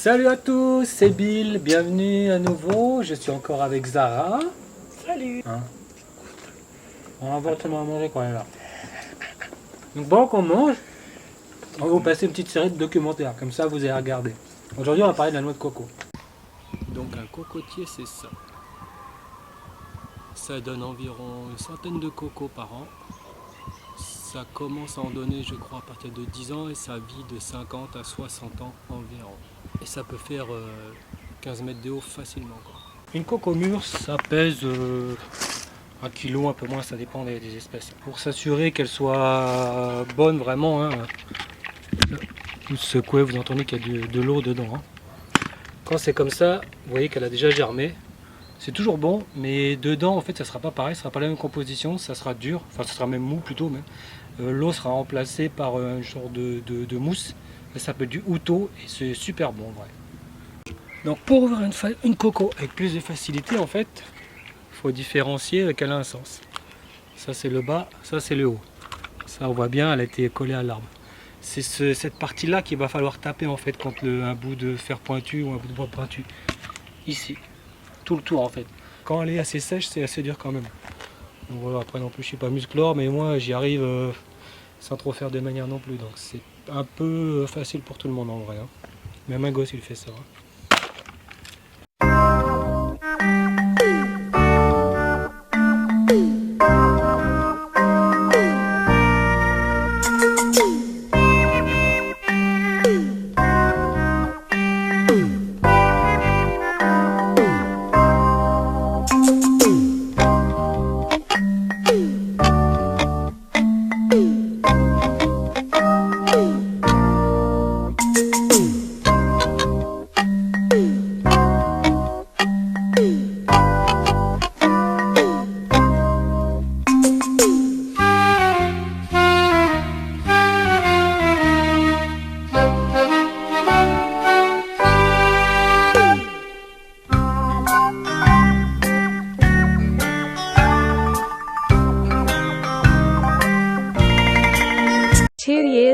Salut à tous, c'est Bill, bienvenue à nouveau, je suis encore avec Zara. Salut. Hein, on va voir tout le monde manger quand même là. Donc bon qu'on mange, on va vous passer une petite série de documentaires, comme ça vous allez regarder. Aujourd'hui on va parler de la noix de coco. Donc un cocotier c'est ça. Ça donne environ une centaine de cocos par an. Ça commence à en donner je crois à partir de 10 ans et ça vit de 50 à 60 ans environ. Et ça peut faire 15 mètres de haut facilement, quoi. Une coco mûre, ça pèse 1 kg, un peu moins, ça dépend des espèces. Pour s'assurer qu'elle soit bonne vraiment, hein, vous secouez, vous entendez qu'il y a de l'eau dedans. Hein. Quand c'est comme ça, vous voyez qu'elle a déjà germé. C'est toujours bon, mais dedans en fait ça sera pas pareil, ça sera pas la même composition, ça sera dur, enfin ça sera même mou plutôt même. L'eau sera remplacée par un genre de mousse. Ça s'appelle du houto et c'est super bon en vrai. Donc pour ouvrir une coco avec plus de facilité en fait, il faut différencier qu'elle a un sens. Ça c'est le bas, ça c'est le haut. Ça on voit bien, elle a été collée à l'arbre. C'est cette partie là qu'il va falloir taper en fait quand un bout de fer pointu ou un bout de bois pointu. Ici, tout le tour en fait. Quand elle est assez sèche, c'est assez dur quand même. Donc voilà, après non plus je suis pas musclore, mais moi j'y arrive sans trop faire de manière non plus. Donc c'est un peu facile pour tout le monde en vrai. Hein. Même un gosse il fait ça. Hein.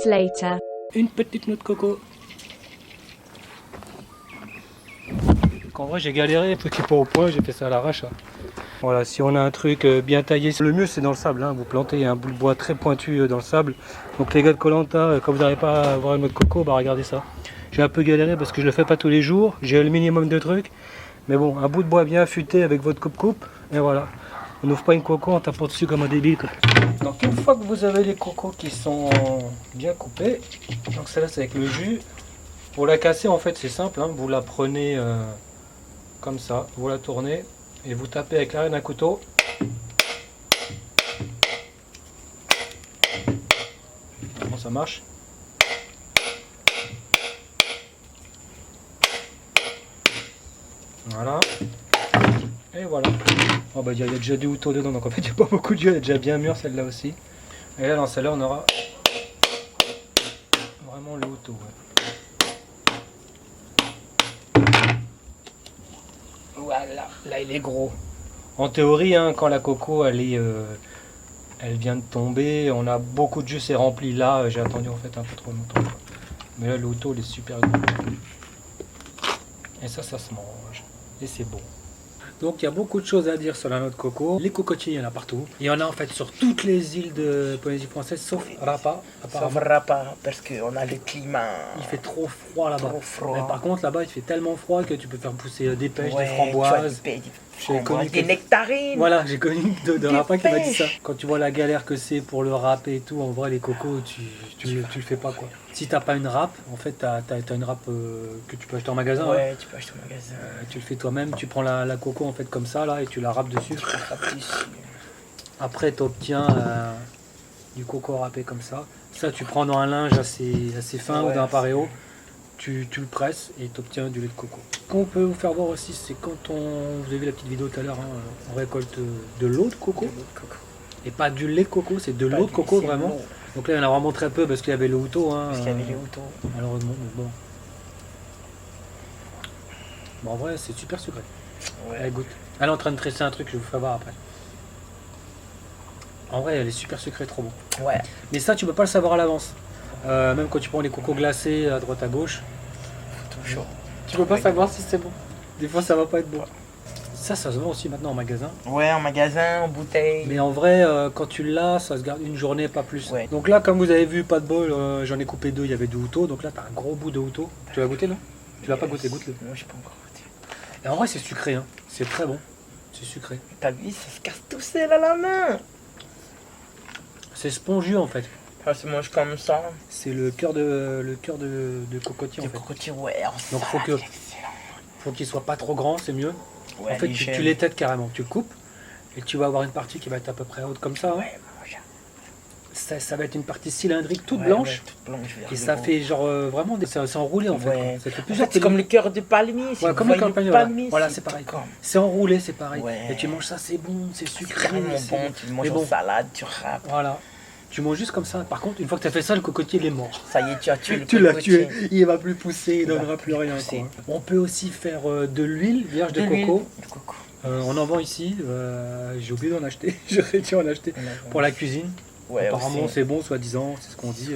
Later. Une petite noix de coco. En vrai j'ai galéré, faut qu'il pas au point, j'ai fait ça à l'arrache. Voilà, si on a un truc bien taillé, le mieux c'est dans le sable, hein. Vous plantez un bout de bois très pointu dans le sable. Donc les gars de Koh-Lanta, quand vous n'arrivez pas à avoir une noix de coco, bah regardez ça. J'ai un peu galéré parce que je le fais pas tous les jours, j'ai le minimum de trucs. Mais bon, un bout de bois bien affûté avec votre coupe-coupe, et voilà. On n'ouvre pas une coco, on tape dessus comme un débile, quoi. Donc une fois que vous avez les cocos qui sont bien coupés, donc celle-là c'est avec le jus. Pour la casser en fait c'est simple, hein. Vous la prenez comme ça, vous la tournez et vous tapez avec l'arrière d'un couteau. Comment ça marche? Voilà. Et voilà. Oh bah il y a déjà du houto dedans, donc en fait il n'y a pas beaucoup de jus, elle est déjà bien mûre celle-là aussi. Et là dans celle-là on aura vraiment le houto. Ouais. Voilà, là il est gros. En théorie, hein, quand la coco elle vient de tomber, on a beaucoup de jus, c'est rempli. Là j'ai attendu en fait un peu trop longtemps. Quoi. Mais là le houto il est super gros. Et ça se mange. Et c'est bon. Donc il y a beaucoup de choses à dire sur la noix de coco. Les cocotiers, il y en a partout. Il y en a en fait sur toutes les îles de Polynésie française, sauf Rapa. Sauf Rapa, parce qu'on a le climat. Il fait trop froid là-bas. Trop froid. Mais par contre là-bas il fait tellement froid que tu peux faire pousser des pêches, Ouais, des framboises. Des nectarines. Voilà, j'ai connu de Rapa qui m'a dit ça. Quand tu vois la galère que c'est pour le râper et tout, en vrai les cocos tu le fais pas quoi. Si t'as pas une râpe, en fait t'as une râpe que tu peux acheter en magasin. Ouais, hein. tu peux acheter au magasin. Tu le fais toi-même, tu prends la coco en fait comme ça là et tu la râpes dessus. Après tu obtiens du coco râpé comme ça. Ça tu prends dans un linge assez fin ou d'un paréo. Tu le presses et tu obtiens du lait de coco. Ce qu'on peut vous faire voir aussi, c'est quand vous avez vu la petite vidéo tout à l'heure, hein, on récolte de l'eau de coco. Et pas du lait de coco, c'est de l'eau de coco vraiment. Donc là, il y en a vraiment très peu parce qu'il y avait le houto. Hein, parce qu'il y avait les houtos. Malheureusement, mais bon. Bon, en vrai, c'est super sucré. Ouais. Allez, goûte. Elle est en train de tresser un truc, je vais vous faire voir après. En vrai, elle est super sucrée, trop bon. Ouais. Mais ça, tu peux pas le savoir à l'avance. Même quand tu prends les cocos glacés à droite à gauche. Tout chaud. Tu peux pas savoir si c'est bon. Des fois, ça va pas être bon. Ça se vend aussi maintenant en magasin. Ouais, en magasin, en bouteille. Mais en vrai, quand tu l'as, ça se garde une journée, pas plus. Ouais. Donc là, comme vous avez vu, pas de bol, j'en ai coupé 2, il y avait du houto. Donc là, t'as un gros bout de houto. Tu l'as goûté là? Tu l'as pas goûté, goûte-le. Non, j'ai pas encore goûté. Et en vrai, c'est sucré, hein. C'est très bon. C'est sucré. T'as vu, ça se casse tout seul à la main. C'est spongieux en fait. Ça se mange comme ça. C'est le cœur de cocotier en Du fait. cocotier, ouais. Donc faut qu'il soit pas trop grand, c'est mieux. Ouais, En fait, tu les têtes carrément, tu le coupes et tu vas avoir une partie qui va être à peu près haute comme ça. Hein. Ouais, Ça va être une partie cylindrique toute ouais, blanche ouais, toute blanche, et ça fait genre vraiment c'est enroulé en fait. Ouais. Ça fait En plusieurs fait, c'est comme le cœur de palmier. Si Ouais, vous comme le voyez cœur de le palmier, voilà. Voilà, c'est pareil. comme- C'est enroulé, c'est pareil. Ouais. Et tu manges ça, c'est bon, c'est C'est sucré. carrément c'est bon. Tu le manges Mais en bon. salade, tu râpes. Voilà. Tu manges juste comme ça. Par contre, une fois que tu as fait ça, le cocotier il est mort. Ça y est, tu as tué le Tu l'as cocotier. tué, il va plus pousser, il va donnera plus plus rien. pousser. Quoi. On peut aussi faire de l'huile vierge de l'huile coco. de coco. On en vend ici. J'ai oublié d'en acheter. J'aurais dû en acheter pour la cuisine. Ouais, Apparemment, aussi. c'est bon, soi-disant, c'est ce qu'on dit.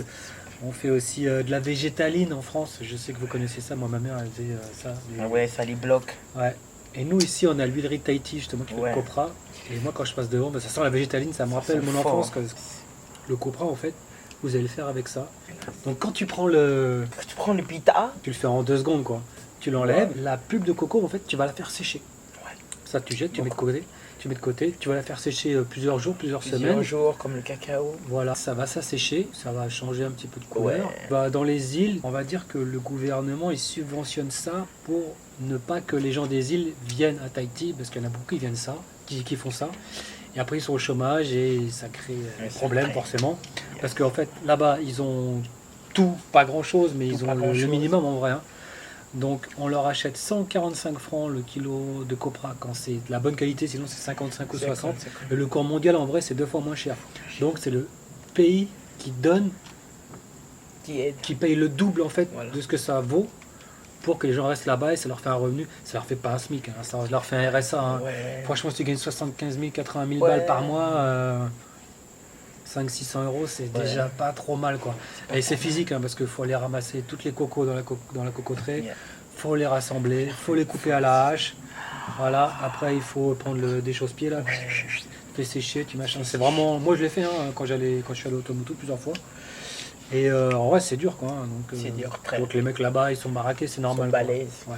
On fait aussi de la végétaline en France. Je sais que vous connaissez ça. Moi, ma mère, elle faisait ça. Ah ouais, ça les bloque. Ouais. Et nous, ici, on a l'huilerie de Tahiti, justement, qui fait Ouais. le copra. Et moi, quand je passe devant, ça sent la végétaline. Ça me rappelle sent mon fort. enfance. Le copra, en fait, vous allez le faire avec ça. Donc, quand tu prends le. Tu prends le pita. Tu le fais en 2 secondes, quoi. Tu l'enlèves. La pulpe de coco, en fait, tu vas la faire sécher. Ouais. Ça, tu jettes, tu mets de côté. Tu mets de côté. Tu vas la faire sécher plusieurs jours, plusieurs Plusieurs semaines. jours, comme le cacao. Voilà, ça va s'assécher, ça va changer un petit peu de couleur. Ouais. Bah, dans les îles, on va dire que le gouvernement il subventionne ça pour ne pas que les gens des îles viennent à Tahiti, parce qu'il y en a beaucoup qui viennent ça, qui font ça. Et après ils sont au chômage et ça crée des c'est problèmes vrai. forcément. Parce qu'en fait là-bas ils ont tout, pas grand chose, mais ils pas ont le grand-chose. minimum en vrai. Hein. Donc on leur achète 145 francs le kilo de copra quand c'est de la bonne qualité, sinon c'est 55 ou 60. Et le cours mondial en vrai c'est 2 fois moins cher. Donc c'est le pays qui donne, Qui aide. qui paye le double en fait Voilà. de ce que ça vaut pour que les gens restent là-bas et ça leur fait un revenu. Ça leur fait pas un SMIC, hein, ça leur fait un RSA. Hein. Ouais. Franchement si tu gagnes 75 000, 80 000 Ouais. balles par mois, 500-600 euros c'est Ouais. déjà pas trop mal quoi. Et c'est physique hein, parce qu'il faut aller ramasser toutes les cocos dans la cocoterie. Yeah. Faut les rassembler, faut les couper à la hache. Voilà, après il faut prendre des chausse-pieds là, les sécher, tu machin. C'est vraiment, moi je l'ai fait hein, quand je suis allé au Tomoto plusieurs fois. Et en vrai c'est dur quoi. Hein, donc, C'est dur, très. donc les mecs là-bas ils sont maraqués, c'est Ils normal. sont quoi. balèzes. Ouais.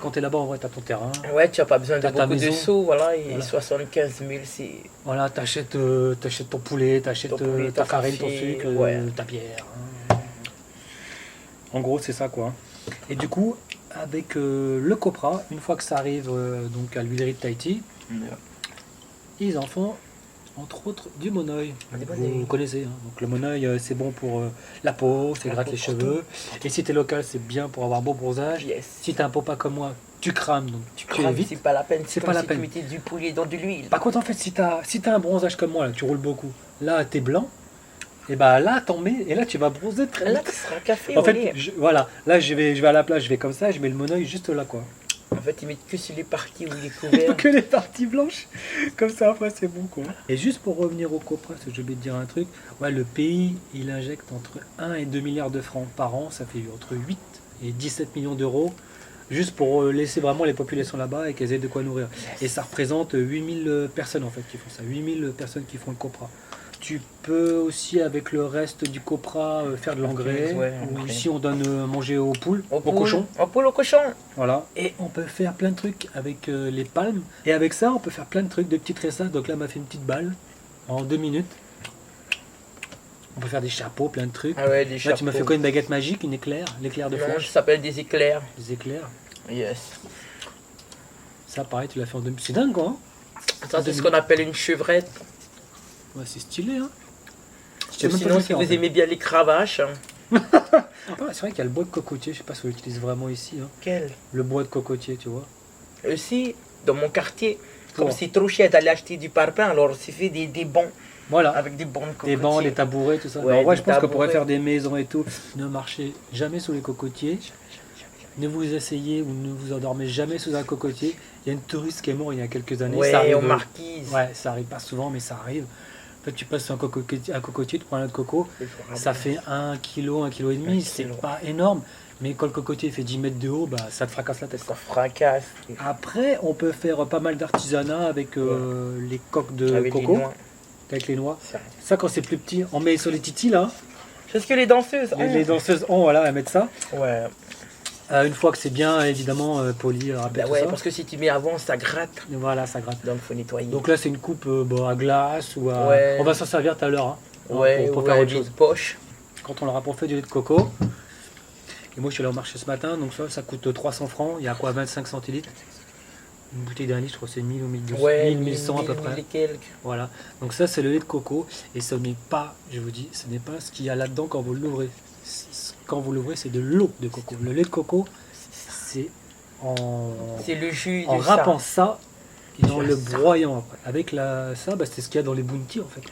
Quand t'es là-bas en vrai t'as ton terrain. Ouais, tu n'as pas besoin de T'as ta beaucoup de maison. sous, voilà, et Voilà. 75 000, c'est... Voilà, t'achètes ton poulet, t'achètes Ton poulet, ta ton farine, ton café, sucre, ouais. ta bière. Hein. En gros c'est ça quoi. Et du coup avec le copra, une fois que ça arrive donc à l'huilerie de Tahiti, ils en font entre autres du monoeil. Des Vous monoeils. connaissez, hein. Donc le monoeil c'est bon pour la peau, c'est La gratte peau, les pour cheveux. Et si t'es local c'est bien pour avoir beau bronzage. Yes. Si t'as un pot pas comme moi, tu crames donc tu Crames, évites. c'est pas la peine, C'est c'est pas comme la si peine. tu mettais du poulet dans de l'huile. Par contre en fait si t'as un bronzage comme moi, là, tu roules beaucoup, là t'es blanc, et bah là t'en mets, et là tu vas bronzer très Là, vite. tu seras un café En au fait, lait. voilà, là je vais à la plage, je vais comme ça, je mets le monoeil juste là quoi. En fait, ils mettent que sur les parties où il est couvert. Que les parties blanches, comme ça après c'est bon quoi. Et juste pour revenir au copra, parce que j'ai oublié de dire un truc, ouais, le pays il injecte entre 1 et 2 milliards de francs par an, ça fait entre 8 et 17 millions d'euros, juste pour laisser vraiment les populations là-bas et qu'elles aient de quoi nourrir. Et ça représente 8000 personnes en fait qui font ça, 8000 personnes qui font le copra. Tu peux aussi avec le reste du copra faire de l'engrais, Ouais, ou engrais. ici on donne manger aux poules, aux Au cochons. Au poule, au cochon. Voilà. Et on peut faire plein de trucs avec les palmes. Et avec ça, on peut faire plein de trucs, de petites recettes. Donc là, on m'a fait une petite balle en 2 minutes. On peut faire des chapeaux, plein de trucs. Ah ouais, des Là, chapeaux. tu m'as fait quoi, une baguette magique, une éclair, l'éclair de Non, ça flèche, s'appelle des éclairs. des éclairs. Yes. Ça, pareil, tu l'as fait en 2 minutes. C'est dingue, quoi. Hein. Ça, c'est ce qu'on appelle une chevrette. Ouais, c'est stylé, hein. Je Ou sais même pas sinon, le si faire, vous en fait. aimez bien les cravaches. Ah, c'est vrai qu'il y a le bois de cocotier. Je sais pas si on l'utilise vraiment ici. Hein. Quel Le bois de cocotier, tu vois. Aussi, dans mon quartier, comme Pour- c'est trop cher d'aller acheter du parpaing, alors c'est fait des bancs Voilà. avec des bancs de cocotiers. Des bancs, des tabourets, tout ça. Ouais, Mais en vrai, des je pense qu'on pourrait tabourets. faire des maisons et tout. Ne marchez jamais sous les cocotiers. Ne vous asseyez ou ne vous endormez jamais sous un cocotier. Il y a une touriste qui est morte il y a quelques années. Ouais, ça arrive, aux marquises. Ouais, ça arrive pas souvent, mais ça arrive. fait, tu passes un cocotier, tu prends un lait de coco, Il faut ça ramener. fait 1 kg, 1,5 kg, c'est kilo. pas énorme. Mais quand le cocotier fait 10 mètres de haut, bah, ça te fracasse la tête. Ça fracasse. Après, on peut faire pas mal d'artisanat avec les coques de Avec les coco, noix. avec les noix. Ça. Ça, quand c'est plus petit, on met sur les titis là. C'est ce que les danseuses ont. Les danseuses ont, voilà, elles mettent ça. Ouais. Une fois que c'est bien, évidemment, poli, râpé, Bah tout ouais, ça. parce que si tu mets avant, ça gratte. Et voilà, ça gratte. Donc faut nettoyer. Donc là, c'est une coupe à glace ou à... Ouais. On va s'en servir tout à l'heure, hein, ouais, pour faire autre des chose. poches. Quand on leur a pour fait du lait de coco. Et moi, je suis allé au marché ce matin, donc ça coûte 300 francs. Il y a quoi, 25 centilitres. Une bouteille d'un litre, je crois que c'est 1000 ou 1200, Ouais, 1000, 1100 à peu 1000 près. et quelques. Voilà. Donc ça, c'est le lait de coco. Et ce n'est pas, je vous dis, ce n'est pas ce qu'il y a là-dedans quand vous l'ouvrez. Quand vous l'ouvrez, c'est de l'eau de coco. Le lait de coco, c'est en C'est le jus en de râpant ça. ça et en Tu le as ça. broyant après. Avec ça, c'est ce qu'il y a dans les bounty en fait.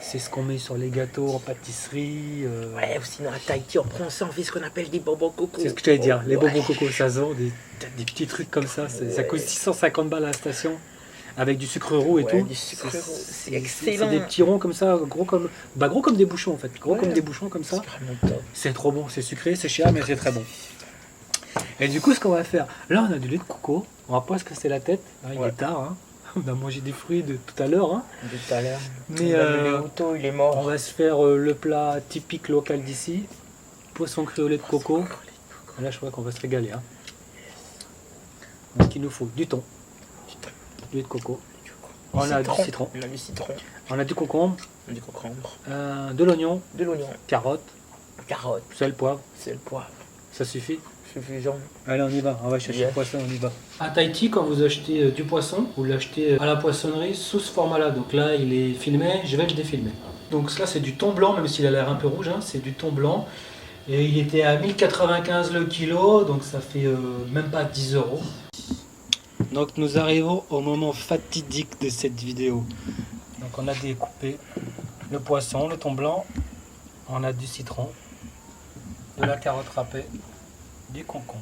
C'est ce qu'on met sur les gâteaux en pâtisserie. Ouais, ou sinon à Tahiti, on prend ça, on fait ce qu'on appelle des bonbons coco. C'est ce que je t'allais dire. Les Ouais. bonbons coco, ça se vend, des petits trucs comme ça. Ça coûte 650 balles à la station. Avec du sucre roux et Ouais, tout. du sucre roux, c'est C'est excellent. des petits ronds comme ça, gros comme des bouchons en fait. Gros Ouais. comme des bouchons comme ça. C'est vraiment top. C'est trop bon, c'est sucré, c'est cher, mais c'est très bon. Et du coup, ce qu'on va faire, là on a du lait de coco, on va pas se casser la tête, hein, il Ouais. est tard, hein. On a mangé des fruits de tout à l'heure, hein. De tout à l'heure. Mais Le auto, il est on mort. va se faire le plat typique local d'ici, poisson cru au lait de coco. Là, je crois qu'on va se régaler, hein. Donc il nous faut du thon, du lait de coco, on a du citron, On a du citron, on a du concombre, du concombre, de l'oignon, de l'oignon, carottes, carotte, sel, poivre, c'est le poivre. ça suffit. Suffisant. Allez, on y va, on va chercher Yes. le poisson, on y va. À Tahiti, quand vous achetez du poisson, vous l'achetez à la poissonnerie sous ce format-là. Donc là, il est filmé, je vais le défilmer. Donc ça, c'est du thon blanc, même s'il a l'air un peu rouge, hein, c'est du thon blanc. Et il était à 1095 le kilo, donc ça fait même pas 10 euros. Donc nous arrivons au moment fatidique de cette vidéo. Donc on a découpé le poisson, le thon blanc, on a du citron, de la carotte râpée, du concombre,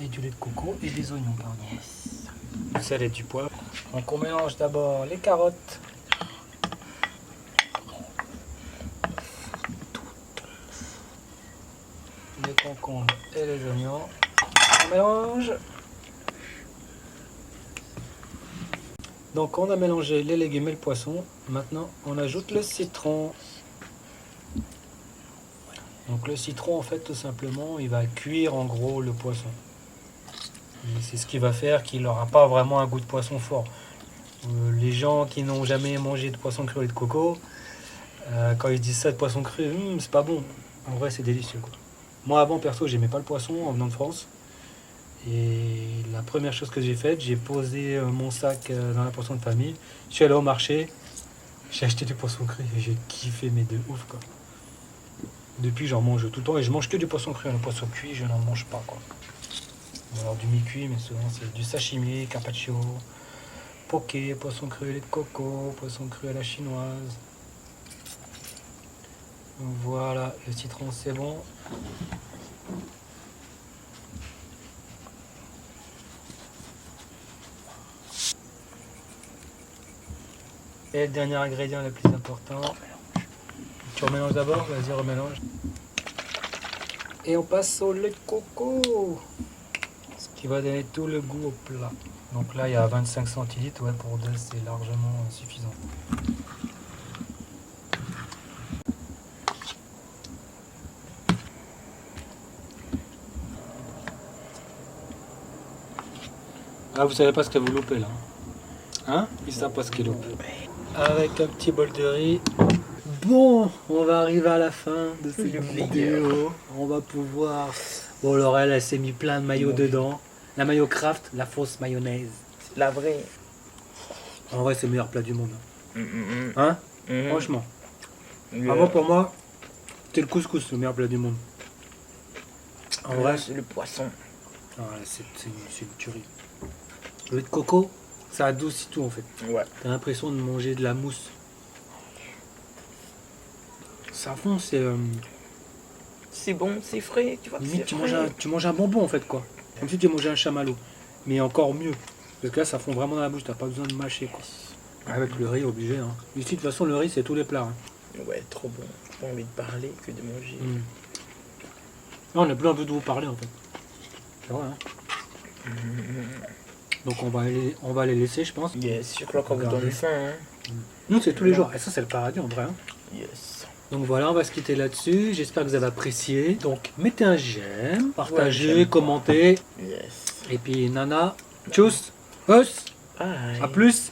et du lait de coco et des oignons, pardon. Du sel et du poivre. Donc on mélange d'abord les carottes, les concombres et les oignons. On mélange. Donc on a mélangé les légumes et le poisson. Maintenant on ajoute le citron. Donc le citron en fait tout simplement il va cuire en gros le poisson. Et c'est ce qui va faire qu'il n'aura pas vraiment un goût de poisson fort. Les gens qui n'ont jamais mangé de poisson cru et de coco, quand ils disent ça de poisson cru, c'est pas bon. En vrai c'est délicieux quoi. Moi avant perso j'aimais pas le poisson en venant de France. Et la première chose que j'ai faite, j'ai posé mon sac dans la poisson de famille. Je suis allé au marché, j'ai acheté du poisson cru et j'ai kiffé mais de ouf quoi. Depuis j'en mange tout le temps et je mange que du poisson cru. Le poisson cuit je n'en mange pas quoi. Ou alors du mi-cuit mais souvent c'est du sashimi, carpaccio, poké, poisson cru, lait de coco, poisson cru à la chinoise. Voilà, le citron c'est bon. Et le dernier ingrédient le plus important. Tu remélanges d'abord, vas-y remélange. Et on passe au lait de coco. Ce qui va donner tout le goût au plat. Donc là il y a 25 centilitres, ouais, pour deux c'est largement suffisant. Ah vous savez pas ce que vous loupez là. Hein? Ils savent pas ce qu'ils loupent. Avec un petit bol de riz. Bon, on va arriver à la fin de cette vidéo. On va pouvoir... Bon, Laurel, elle s'est mis plein de maillots dedans. La maillot craft, la fausse mayonnaise. La vraie. En vrai, c'est le meilleur plat du monde. Mm, mm, Hein? mm. Franchement. Le- Avant, pour moi, c'est le couscous, le meilleur plat du monde. En là, vrai, c'est le poisson. ah, c'est une tuerie. Le lait de coco, ça adoucit tout en fait. Ouais. T'as l'impression de manger de la mousse. Ça fond, c'est... C'est bon, c'est frais, tu vois que limite, c'est tu frais. manges un bonbon en fait quoi. Comme si tu mangeais un chamallow. Mais encore mieux. Parce que là, ça fond vraiment dans la bouche, t'as pas besoin de mâcher quoi. Avec le riz obligé. Hein. Ici, de toute façon, le riz, c'est tous les plats. Hein. Ouais, trop bon. Pas envie de parler que de manger. Là, on n'a plus envie de vous parler, en fait. C'est vrai, hein. Donc, on va les laisser, je pense. Yes, je crois qu'on vous donne faim. Hein. Nous, c'est tous les jours. Et ça, c'est le paradis, en vrai. Hein. Yes. Donc voilà, on va se quitter là-dessus. J'espère que vous avez apprécié. Donc, mettez un j'aime, partagez, j'aime. commentez. Yes. Et puis, Nana, tchuss, us, Bye. à plus.